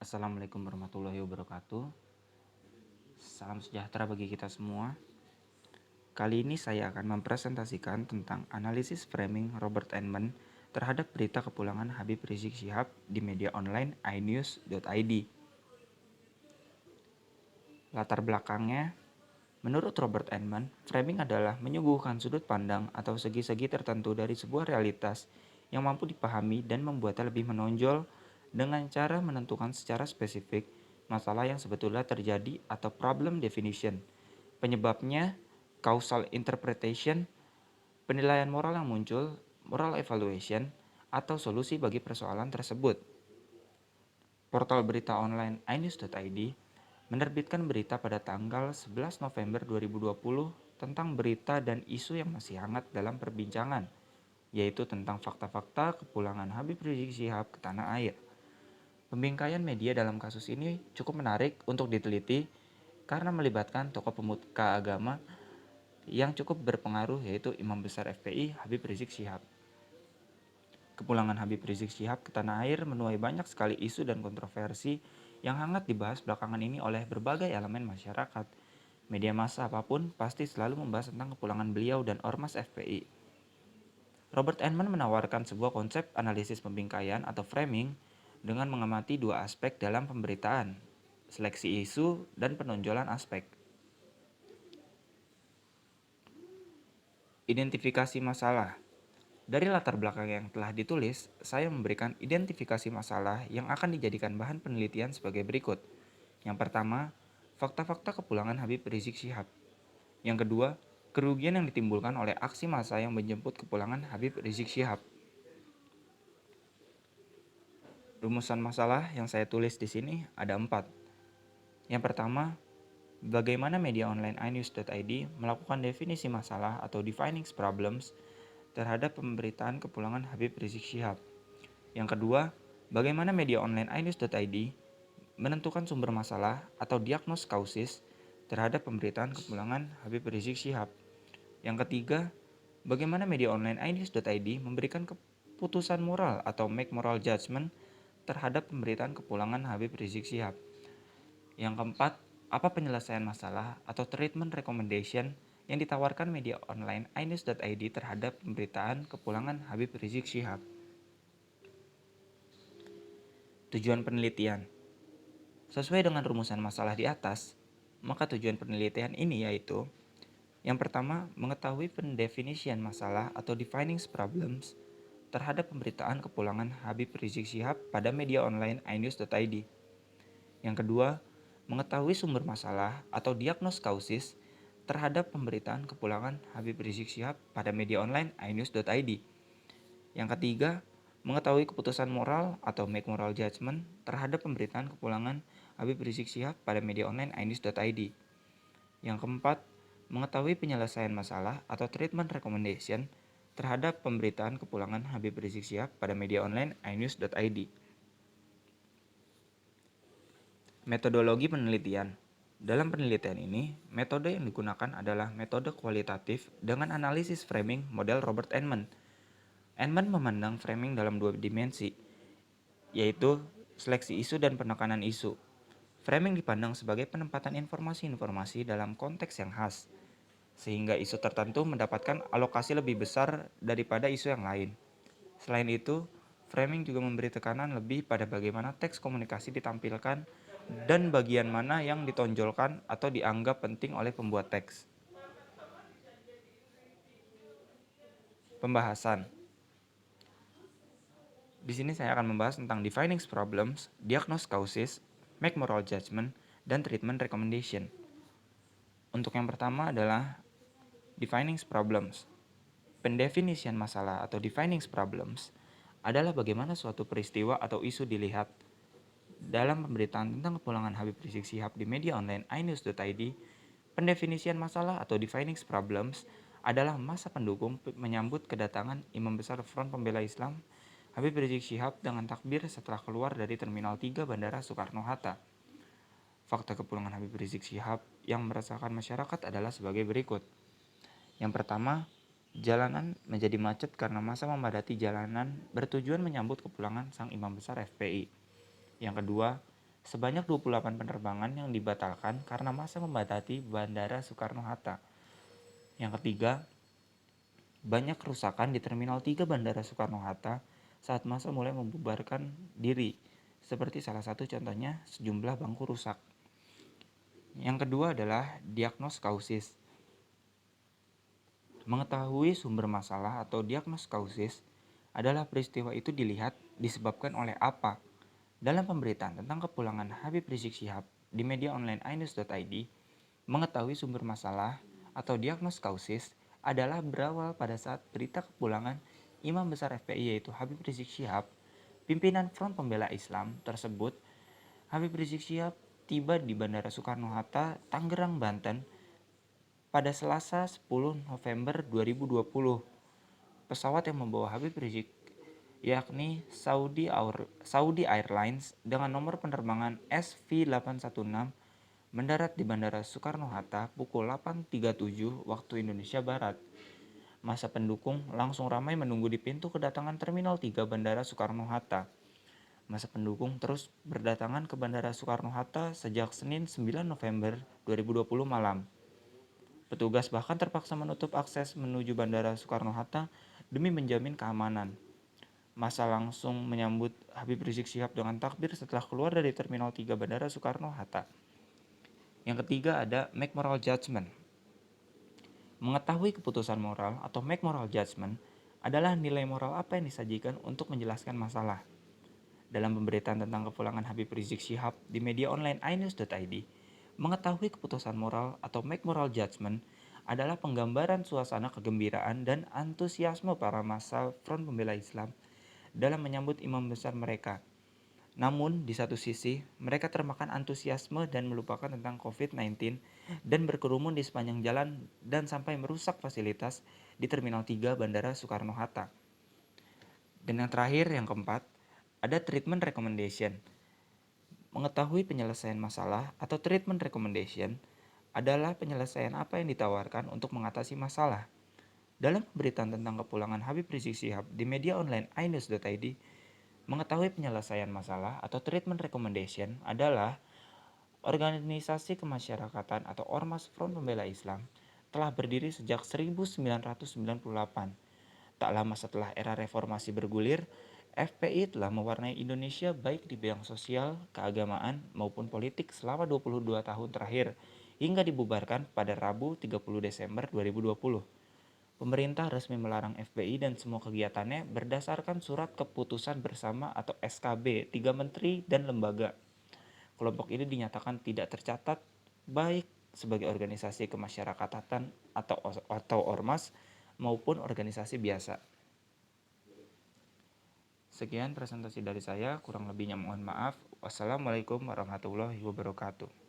Assalamualaikum warahmatullahi wabarakatuh. Salam sejahtera bagi kita semua. Kali ini saya akan mempresentasikan tentang analisis framing Robert Enman terhadap berita kepulangan Habib Rizik Syihab di media online inews.id. Latar belakangnya, menurut Robert Enman, framing adalah menyuguhkan sudut pandang atau segi-segi tertentu dari sebuah realitas yang mampu dipahami dan membuatnya lebih menonjol dengan cara menentukan secara spesifik masalah yang sebetulnya terjadi atau problem definition, penyebabnya, causal interpretation, penilaian moral yang muncul, moral evaluation, atau solusi bagi persoalan tersebut. Portal berita online inews.id menerbitkan berita pada tanggal 11 November 2020 tentang berita dan isu yang masih hangat dalam perbincangan, yaitu tentang fakta-fakta kepulangan Habib Rizik Syihab ke tanah air. Pembingkaian media dalam kasus ini cukup menarik untuk diteliti karena melibatkan tokoh pemuka agama yang cukup berpengaruh, yaitu Imam Besar FPI Habib Rizik Syihab. Kepulangan Habib Rizik Syihab ke tanah air menuai banyak sekali isu dan kontroversi yang hangat dibahas belakangan ini oleh berbagai elemen masyarakat. Media massa apapun pasti selalu membahas tentang kepulangan beliau dan Ormas FPI. Robert Enman menawarkan sebuah konsep analisis pembingkaian atau framing dengan mengamati dua aspek dalam pemberitaan, seleksi isu dan penonjolan aspek. Identifikasi masalah. Dari latar belakang yang telah ditulis, saya memberikan identifikasi masalah yang akan dijadikan bahan penelitian sebagai berikut. Yang pertama, fakta-fakta kepulangan Habib Rizik Syihab. Yang kedua, kerugian yang ditimbulkan oleh aksi massa yang menjemput kepulangan Habib Rizik Syihab. Rumusan masalah yang saya tulis di sini ada 4. Yang pertama, bagaimana media online inews.id melakukan definisi masalah atau defining problems terhadap pemberitaan kepulangan Habib Rizik Syihab. Yang kedua, bagaimana media online inews.id menentukan sumber masalah atau diagnos kausis terhadap pemberitaan kepulangan Habib Rizik Syihab. Yang ketiga, bagaimana media online inews.id memberikan keputusan moral atau make moral judgment terhadap pemberitaan kepulangan Habib Rizik Syihab. Yang keempat, apa penyelesaian masalah atau treatment recommendation yang ditawarkan media online inews.id terhadap pemberitaan kepulangan Habib Rizik Syihab. Tujuan penelitian. Sesuai dengan rumusan masalah di atas, maka tujuan penelitian ini yaitu: yang pertama, mengetahui pendefinisian masalah atau defining problems terhadap pemberitaan kepulangan Habib Rizik Syihab pada media online inews.id. Yang kedua, mengetahui sumber masalah atau diagnos kausis terhadap pemberitaan kepulangan Habib Rizik Syihab pada media online inews.id. Yang ketiga, mengetahui keputusan moral atau make moral judgment terhadap pemberitaan kepulangan Habib Rizik Syihab pada media online inews.id. Yang keempat, mengetahui penyelesaian masalah atau treatment recommendation terhadap pemberitaan kepulangan Habib Rizik Syihab pada media online inews.id. Metodologi penelitian. Dalam penelitian ini, metode yang digunakan adalah metode kualitatif dengan analisis framing model Robert Enman. Enman memandang framing dalam dua dimensi, yaitu seleksi isu dan penekanan isu. Framing dipandang sebagai penempatan informasi-informasi dalam konteks yang khas, sehingga isu tertentu mendapatkan alokasi lebih besar daripada isu yang lain. Selain itu, framing juga memberi tekanan lebih pada bagaimana teks komunikasi ditampilkan dan bagian mana yang ditonjolkan atau dianggap penting oleh pembuat teks. Pembahasan. Di sini saya akan membahas tentang defining problems, diagnose causes, make moral judgment, dan treatment recommendation. Untuk yang pertama adalah defining problems. Pendefinisian masalah atau defining problems adalah bagaimana suatu peristiwa atau isu dilihat. Dalam pemberitaan tentang kepulangan Habib Rizik Syihab di media online inews.id, pendefinisian masalah atau defining problems adalah masa pendukung menyambut kedatangan Imam Besar Front Pembela Islam Habib Rizik Syihab dengan takbir setelah keluar dari Terminal 3 Bandara Soekarno-Hatta. Fakta kepulangan Habib Rizik Syihab yang meresahkan masyarakat adalah sebagai berikut. Yang pertama, jalanan menjadi macet karena massa memadati jalanan bertujuan menyambut kepulangan sang Imam Besar FPI. Yang kedua, Sebanyak 28 penerbangan yang dibatalkan karena massa memadati Bandara Soekarno-Hatta. Yang ketiga, banyak kerusakan di Terminal 3 Bandara Soekarno-Hatta saat massa mulai membubarkan diri, seperti salah satu contohnya sejumlah bangku rusak. Yang kedua adalah diagnos kausis. Mengetahui sumber masalah atau diagnos kausis adalah peristiwa itu dilihat disebabkan oleh apa. Dalam pemberitaan tentang kepulangan Habib Rizik Syihab di media online inews.id, mengetahui sumber masalah atau diagnos kausis adalah berawal pada saat berita kepulangan Imam Besar FPI yaitu Habib Rizik Syihab, pimpinan Front Pembela Islam tersebut. Habib Rizik Syihab tiba di Bandara Soekarno-Hatta, Tangerang, Banten pada Selasa 10 November 2020. Pesawat yang membawa Habib Rizik yakni Saudi Airlines dengan nomor penerbangan SV816 mendarat di Bandara Soekarno-Hatta pukul 8.37 waktu Indonesia Barat. Massa pendukung langsung ramai menunggu di pintu kedatangan Terminal 3 Bandara Soekarno-Hatta. Massa pendukung terus berdatangan ke Bandara Soekarno-Hatta sejak Senin 9 November 2020 malam. Petugas bahkan terpaksa menutup akses menuju Bandara Soekarno-Hatta demi menjamin keamanan. Massa langsung menyambut Habib Rizik Syihab dengan takbir setelah keluar dari Terminal 3 Bandara Soekarno-Hatta. Yang ketiga ada make moral judgment. Mengetahui keputusan moral atau make moral judgment adalah nilai moral apa yang disajikan untuk menjelaskan masalah. Dalam pemberitaan tentang kepulangan Habib Rizik Syihab di media online inews.id, mengetahui keputusan moral atau make moral judgment adalah penggambaran suasana kegembiraan dan antusiasme para massa Front Pembela Islam dalam menyambut imam besar mereka. Namun, di satu sisi, mereka termakan antusiasme dan melupakan tentang COVID-19 dan berkerumun di sepanjang jalan dan sampai merusak fasilitas di Terminal 3 Bandara Soekarno-Hatta. Dan yang terakhir, yang keempat, ada treatment recommendation. Mengetahui penyelesaian masalah atau treatment recommendation adalah penyelesaian apa yang ditawarkan untuk mengatasi masalah. Dalam pemberitaan tentang kepulangan Habib Rizik Syihab di media online inews.id, mengetahui penyelesaian masalah atau treatment recommendation adalah organisasi kemasyarakatan atau Ormas Front Pembela Islam telah berdiri sejak 1998. Tak lama setelah era reformasi bergulir, FPI telah mewarnai Indonesia baik di bidang sosial, keagamaan, maupun politik selama 22 tahun terakhir, hingga dibubarkan pada Rabu 30 Desember 2020. Pemerintah resmi melarang FPI dan semua kegiatannya berdasarkan Surat Keputusan Bersama atau SKB 3 Menteri dan Lembaga. Kelompok ini dinyatakan tidak tercatat baik sebagai organisasi kemasyarakatan atau ormas maupun organisasi biasa. Sekian presentasi dari saya, kurang lebihnya mohon maaf. Wassalamualaikum warahmatullahi wabarakatuh.